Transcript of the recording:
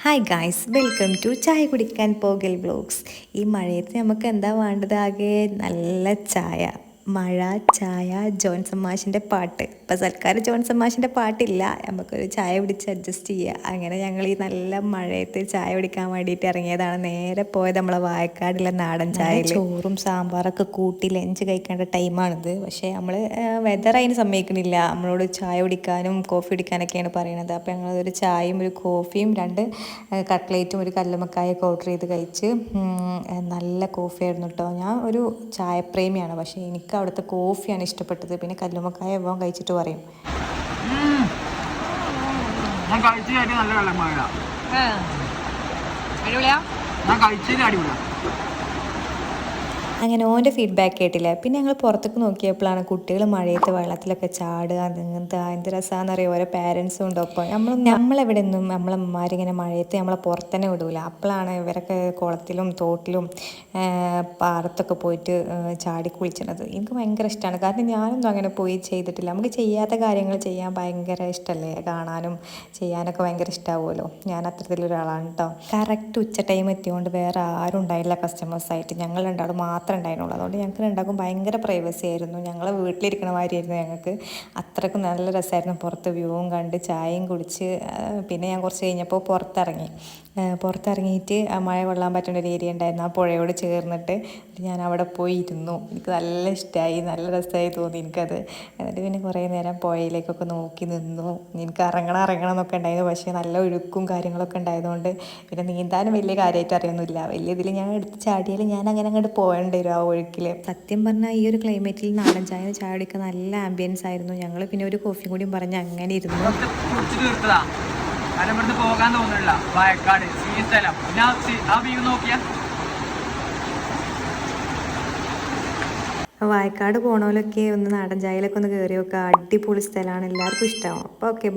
Hi guys, welcome to ചായ കുടിക്കാൻ പോകൽ vlogs. ഈ മഴയത്ത് നമുക്ക് എന്താ വേണ്ടത്? ആകെ നല്ല ചായ, മഴ, ചായ, ജോൺസൺ മാഷിൻ്റെ പാട്ട്. ഇപ്പം സൽക്കാരം ജോൺസൺ മാഷിൻ്റെ പാട്ടില്ല, നമുക്കൊരു ചായ പിടിച്ച് അഡ്ജസ്റ്റ് ചെയ്യുക. അങ്ങനെ ഞങ്ങൾ ഈ നല്ല മഴയത്ത് ചായ കുടിക്കാൻ വേണ്ടിയിട്ട് ഇറങ്ങിയതാണ്. നേരെ പോയത് നമ്മളെ വായക്കാടുള്ള നാടൻ ചായ. ചോറും സാമ്പാറൊക്കെ കൂട്ടി ലഞ്ച് കഴിക്കേണ്ട ടൈമാണിത്. പക്ഷേ നമ്മൾ വെതർ അതിന് സമ്മതിക്കണില്ല. നമ്മളോട് ചായ കുടിക്കാനും കോഫി കുടിക്കാനൊക്കെയാണ് പറയണത്. അപ്പോൾ ഞങ്ങളൊരു ചായയും ഒരു കോഫിയും രണ്ട് കട്ട്ലേറ്റും ഒരു കല്ലുമ്മക്കായൊക്കെ ഓർഡർ ചെയ്ത് കഴിച്ച്. നല്ല കോഫി ആയിരുന്നു കേട്ടോ. ഞാൻ ഒരു ചായപ്രേമിയാണ്, പക്ഷേ എനിക്ക് അവിടുത്തെ കോഫിയാണ് ഇഷ്ടപ്പെട്ടത്. പിന്നെ കല്ലുമ്മക്കായ എല്ലാം കഴിച്ചിട്ട് പറയും. ഞാൻ കഴിച്ചതിൽ നല്ല വെള്ളമായ ഞാൻ കഴിച്ചതിൽ അടിപൊളിയാണ്. അങ്ങനെ ഓൻ്റെ ഫീഡ്ബാക്ക് കേട്ടില്ല. പിന്നെ ഞങ്ങൾ പുറത്തേക്ക് നോക്കിയപ്പോഴാണ് കുട്ടികൾ മഴയത്ത് വെള്ളത്തിലൊക്കെ ചാടുക. അങ്ങനത്തെ എന്ത് രസമാണെന്നറിയാം. ഓരോ പാരൻസും ഉണ്ട് ഒപ്പം. നമ്മളെവിടെ നിന്നും നമ്മളമ്മമാരിങ്ങനെ മഴയത്ത് നമ്മളെ പുറത്ത് തന്നെ വിടൂല. അപ്പോഴാണ് ഇവരൊക്കെ കുളത്തിലും തോട്ടിലും പാടത്തൊക്കെ പോയിട്ട് ചാടി കുളിച്ചത്. എനിക്ക് ഭയങ്കര ഇഷ്ടമാണ്. കാരണം ഞാനൊന്നും അങ്ങനെ പോയി ചെയ്തിട്ടില്ല. നമുക്ക് ചെയ്യാത്ത കാര്യങ്ങൾ ചെയ്യാൻ ഭയങ്കര ഇഷ്ടമല്ലേ? കാണാനും ചെയ്യാനൊക്കെ ഭയങ്കര ഇഷ്ടമാവുമല്ലോ. ഞാൻ അത്തരത്തിലൊരാളാണ് കേട്ടോ. കറക്റ്റ് ഉച്ച ടൈം എത്തിയോണ്ട് വേറെ ആരും ഉണ്ടായില്ല കസ്റ്റമേഴ്സായിട്ട്. ഞങ്ങൾ രണ്ടാളും മാത്രമേ ഉണ്ടായിരുന്നുള്ളൂ. അതുകൊണ്ട് ഞങ്ങൾക്ക് രണ്ടാൾക്കും ഭയങ്കര പ്രൈവസി ആയിരുന്നു. ഞങ്ങൾ വീട്ടിലിരിക്കണ മാതിരിയായിരുന്നു ഞങ്ങൾക്ക്. അത്രയ്ക്കും നല്ല രസമായിരുന്നു. പുറത്ത് വ്യൂവും കണ്ട് ചായയും കുടിച്ച്. പിന്നെ ഞാൻ കുറച്ച് കഴിഞ്ഞപ്പോൾ പുറത്തിറങ്ങിയിട്ട് മഴ കൊള്ളാൻ പറ്റുന്ന ഒരു ഏരിയ ഉണ്ടായിരുന്നു. ആ പുഴയോട് ചേർന്നിട്ട് ഞാൻ അവിടെ പോയി ഇരുന്നു. എനിക്ക് നല്ല ഇഷ്ടമായി, നല്ല രസമായി തോന്നി എനിക്കത്. എന്നിട്ട് പിന്നെ കുറേ നേരം പുഴയിലേക്കൊക്കെ നോക്കി നിന്നു. എനിക്ക് ഇറങ്ങണം എന്നൊക്കെ ഉണ്ടായിരുന്നു. പക്ഷേ നല്ല ഒഴുക്കും കാര്യങ്ങളൊക്കെ ഉണ്ടായതുകൊണ്ട് പിന്നെ നീന്താനും വലിയ കാര്യമായിട്ട് അറിയൊന്നുമില്ല. വലിയ ഇതിൽ ഞാൻ എടുത്ത് ചാടിയാൽ ഞാൻ അങ്ങനെ അങ്ങോട്ട് പോകേണ്ടി വരും ആ ഒഴുക്കിൽ. സത്യം പറഞ്ഞാൽ ഈ ഒരു ക്ലൈമറ്റിൽ നാടൻ ചായ കുടിക്കാൻ നല്ല ആംബിയൻസ് ആയിരുന്നു. ഞങ്ങൾ പിന്നെ ഒരു കോഫി കൂടിയും പറഞ്ഞ് അങ്ങനെ ഇരുന്നു. പോകാൻ തോന്നുന്നില്ല. വായക്കാട് സ്ഥലം ആ വ്യൂ നോക്കിയാ വായക്കാട് പോണോലൊക്കെ ഒന്ന് നാടൻ ചായയിലൊക്കെ ഒന്ന് കയറി നോക്കുക. അടിപൊളി സ്ഥലമാണ്, എല്ലാവർക്കും ഇഷ്ടമാവും. അപ്പോൾ ഓക്കെ.